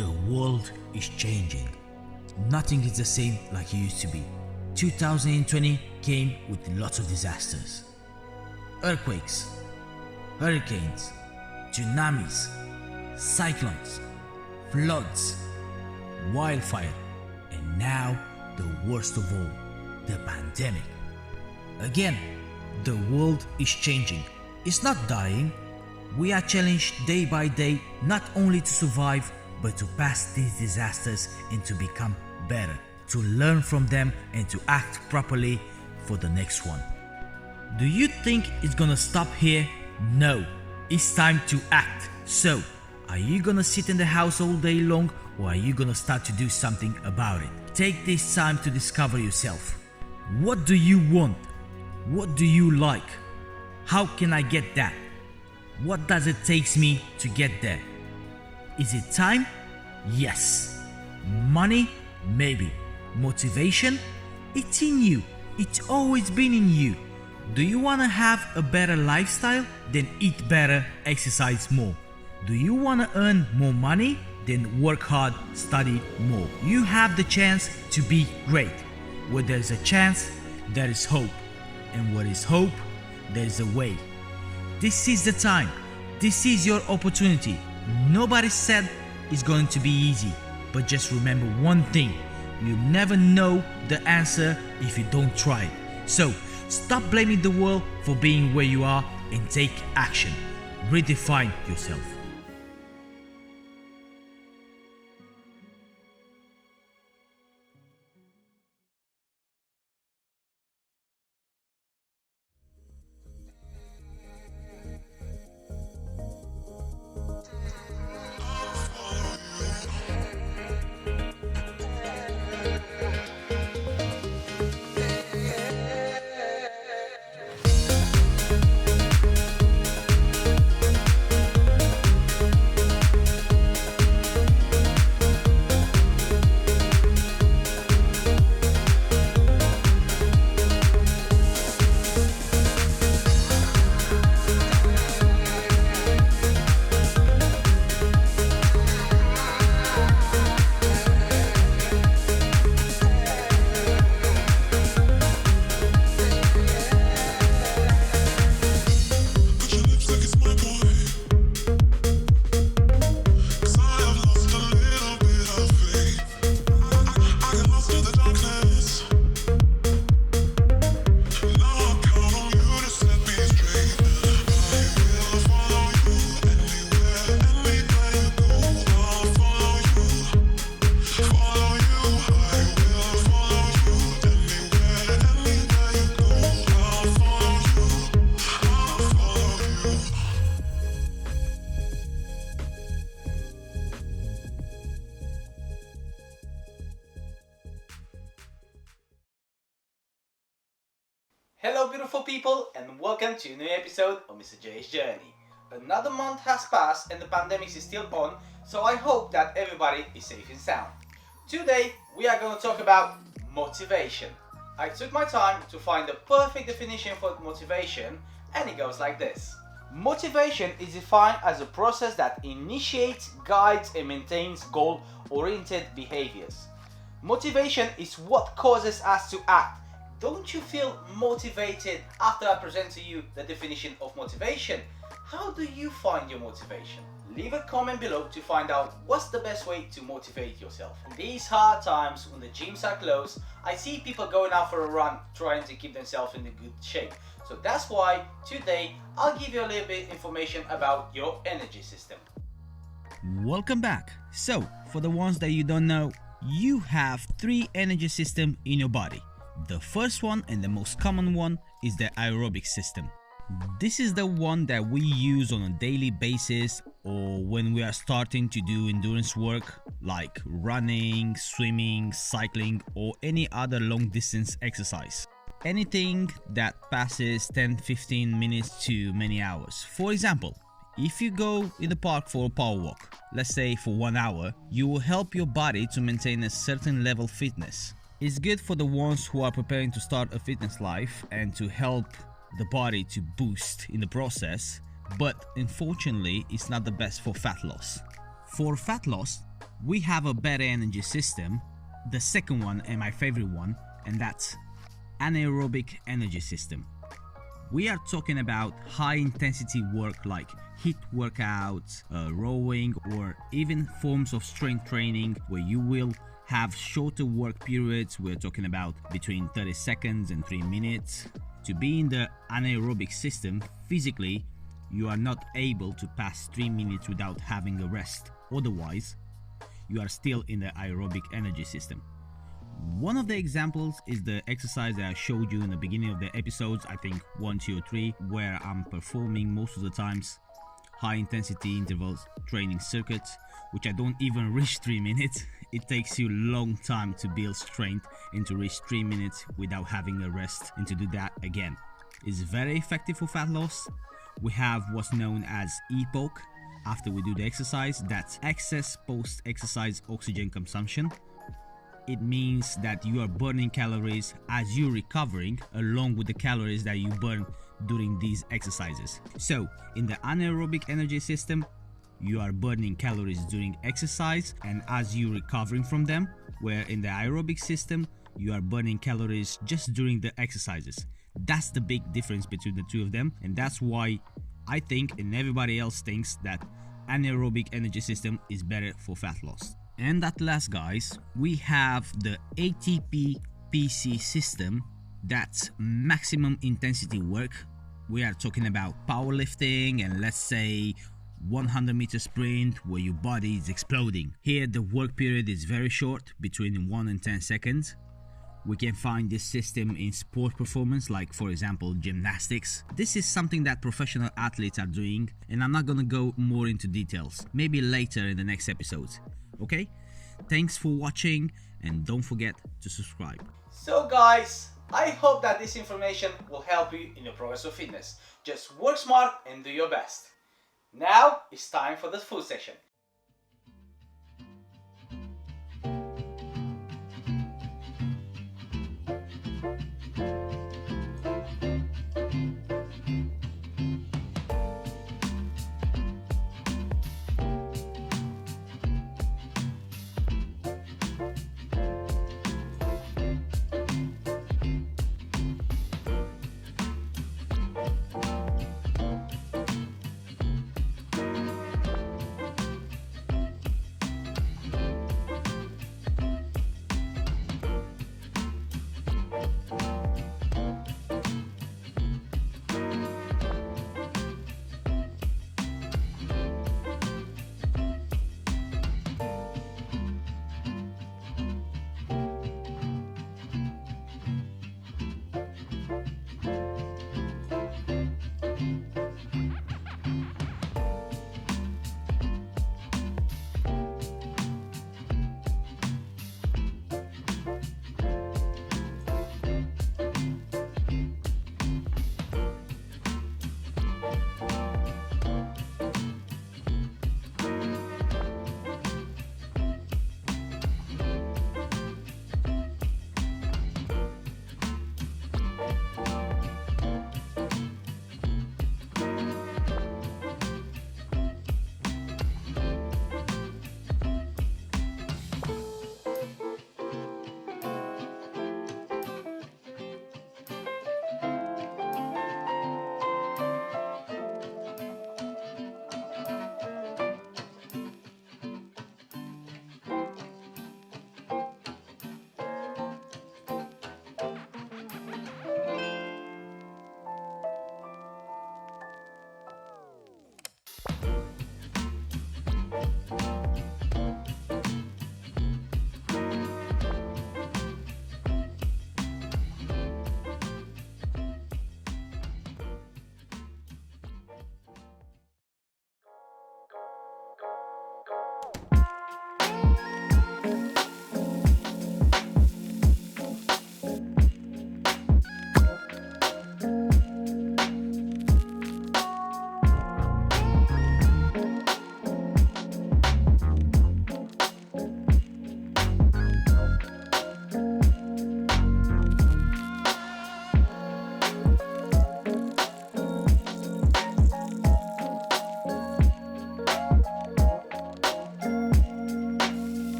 The world is changing. Nothing is the same like it used to be. 2020 came with lots of disasters. Earthquakes, hurricanes, tsunamis, cyclones, floods, wildfire, and now the worst of all, the pandemic. Again, the world is changing. It's not dying. We are challenged day by day not only to survive, but to pass these disasters and to become better, to learn from them and to act properly for the next one. Do you think it's gonna stop here? No, it's time to act. So, are you gonna sit in the house all day long, or are you gonna start to do something about it? Take this time to discover yourself. What do you want? What do you like? How can I get that? What does it take me to get there? Is it time? Yes. Money? Maybe. Motivation? It's in you. It's always been in you. Do you want to have a better lifestyle? Then eat better, exercise more. Do you want to earn more money? Then work hard, study more. You have the chance to be great. Where there's a chance, there is hope. And where is hope, there is a way. This is the time. This is your opportunity. Nobody said it's going to be easy. But just remember one thing. You never know the answer if you don't try it. So, stop blaming the world for being where you are and take action. Redefine yourself. Hello beautiful people and welcome to a new episode of Mr. J's Journey. Another month has passed and the pandemic is still on, so I hope that everybody is safe and sound. Today we are going to talk about motivation. I took my time to find the perfect definition for motivation and it goes like this. Motivation is defined as a process that initiates, guides and maintains goal-oriented behaviors. Motivation is what causes us to act. Don't you feel motivated after I present to you the definition of motivation? How do you find your motivation? Leave a comment below to find out what's the best way to motivate yourself. In these hard times when the gyms are closed, I see people going out for a run trying to keep themselves in a good shape. So that's why today I'll give you a little bit information about your energy system. Welcome back. So, for the ones that you don't know, you have 3 energy systems in your body. The first one and the most common one is the aerobic system. This is the one that we use on a daily basis or when we are starting to do endurance work like running, swimming, cycling or any other long distance exercise. Anything that passes 10-15 minutes to many hours. For example, if you go in the park for a power walk, let's say for 1 hour, you will help your body to maintain a certain level of fitness. It's good for the ones who are preparing to start a fitness life and to help the body to boost in the process, but unfortunately it's not the best for fat loss. For fat loss, We have a better energy system, the second one and my favorite one, and that's anaerobic energy system. We are talking about high intensity work like HIIT workouts, rowing, or even forms of strength training where you will have shorter work periods. We're talking about between 30 seconds and 3 minutes. To be in the anaerobic system, physically, you are not able to pass 3 minutes without having a rest. Otherwise, you are still in the aerobic energy system. One of the examples is the exercise that I showed you in the beginning of the episodes, I think 1, 2 or 3, where I'm performing most of the times high intensity interval training circuits, which I don't even reach 3 minutes. It takes you a long time to build strength and to reach 3 minutes without having a rest and to do that again. It's very effective for fat loss. We have what's known as EPOC after we do the exercise, that's excess post-exercise oxygen consumption. It means that you are burning calories as you're recovering along with the calories that you burn during these exercises. So in the anaerobic energy system, you are burning calories during exercise and as you're recovering from them, where in the aerobic system, you are burning calories just during the exercises. That's the big difference between the two of them, and that's why I think and everybody else thinks that anaerobic energy system is better for fat loss. And at last, guys, we have the ATP PC system. That's maximum intensity work. We are talking about powerlifting and let's say 100-meter sprint where your body is exploding. Here the work period is very short, between 1 and 10 seconds. We can find this system in sport performance, like for example gymnastics. This is something that professional athletes are doing, and I'm not gonna go more into details, maybe later in the next episodes. Okay? Thanks for watching and don't forget to subscribe. So guys, I hope that this information will help you in your progress of fitness. Just work smart and do your best. Now it's time for the food session.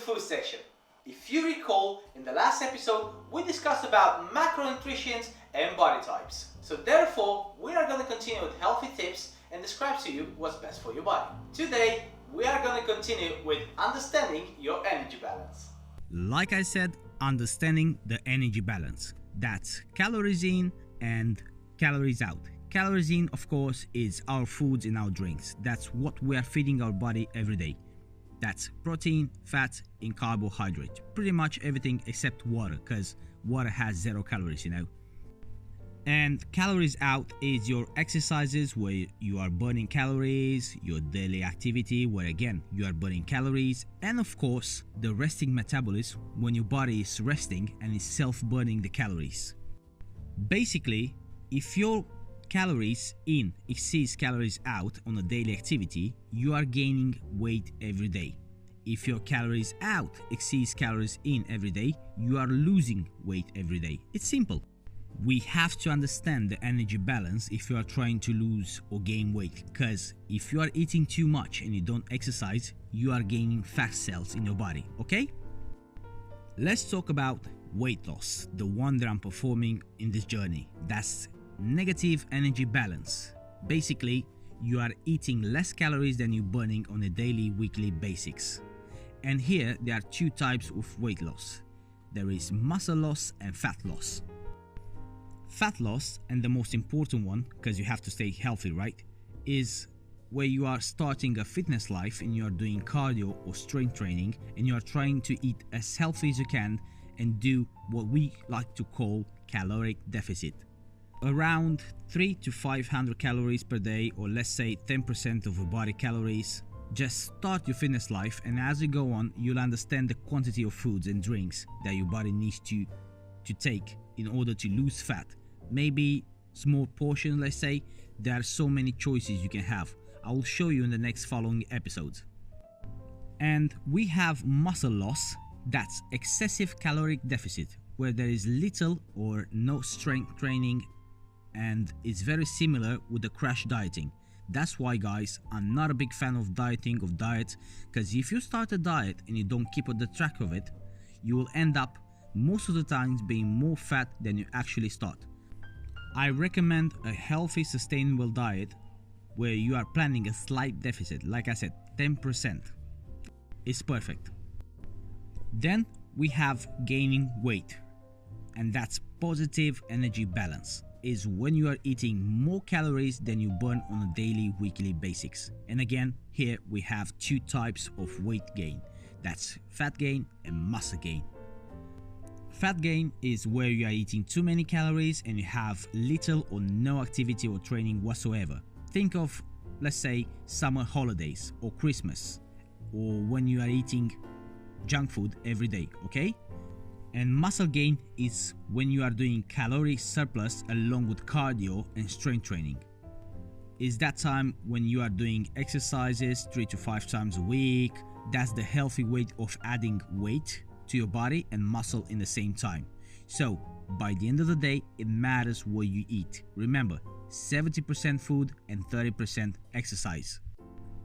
food section. If you recall, in the last episode we discussed about macronutrients and body types. So therefore, we are going to continue with healthy tips and describe to you what's best for your body. Today, we are going to continue with understanding your energy balance. Like I said, understanding the energy balance. That's calories in and calories out. Calories in, of course, is our foods and our drinks. That's what we are feeding our body every day. That's protein, fat, and carbohydrate. Pretty much everything except water, because water has 0 calories, And calories out is your exercises where you are burning calories, your daily activity where again you are burning calories, and of course the resting metabolism when your body is resting and is self-burning the calories. Basically, if your calories in exceeds calories out on a daily activity, you are gaining weight every day. If your calories out exceeds calories in every day, you are losing weight every day. It's simple. We have to understand the energy balance if you are trying to lose or gain weight, because if you are eating too much and you don't exercise, you are gaining fat cells in your body, okay? Let's talk about weight loss, the one that I'm performing in this journey. That's negative energy balance. Basically, you are eating less calories than you're burning on a daily, weekly basis. And here there are 2 types of weight loss. There is muscle loss and fat loss. Fat loss, and the most important one, because you have to stay healthy, right, is where you are starting a fitness life and you are doing cardio or strength training and you are trying to eat as healthy as you can and do what we like to call caloric deficit. Around 300 to 500 calories per day, or let's say 10% of your body calories. Just start your fitness life, and as you go on, you'll understand the quantity of foods and drinks that your body needs to take in order to lose fat. Maybe small portions, let's say. There are so many choices you can have. I will show you in the next following episodes. And we have muscle loss, that's excessive caloric deficit, where there is little or no strength training, and it's very similar with the crash dieting. That's why, guys, I'm not a big fan of dieting, of diets, because if you start a diet and you don't keep on the track of it, you will end up most of the times being more fat than you actually start. I recommend a healthy, sustainable diet where you are planning a slight deficit. Like I said, 10% is perfect. Then we have gaining weight, and that's positive energy balance. Is when you are eating more calories than you burn on a daily, weekly basis. And again, here we have 2 types of weight gain. That's fat gain and muscle gain. Fat gain is where you are eating too many calories and you have little or no activity or training whatsoever. Think of, let's say, summer holidays or Christmas, or when you are eating junk food every day, okay? And muscle gain is when you are doing calorie surplus along with cardio and strength training. Is that time when you are doing exercises 3 to 5 times a week. That's the healthy way of adding weight to your body and muscle in the same time. So by the end of the day, it matters what you eat. Remember, 70% food and 30% exercise.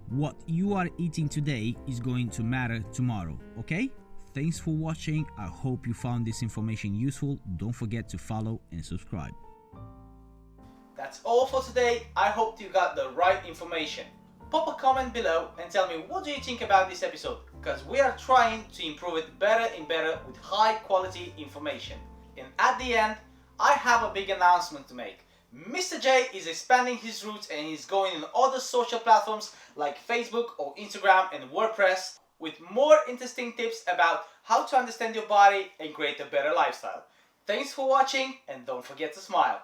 What you are eating today is going to matter tomorrow, okay? Thanks for watching. I hope you found this information useful. Don't forget to follow and subscribe. That's all for today. I hope you got the right information. Pop a comment below and tell me what do you think about this episode, because we are trying to improve it better and better with high quality information. And at the end, I have a big announcement to make. Mr. J is expanding his roots and he's going on other social platforms like Facebook or Instagram and WordPress with more interesting tips about how to understand your body and create a better lifestyle. Thanks for watching, and don't forget to smile.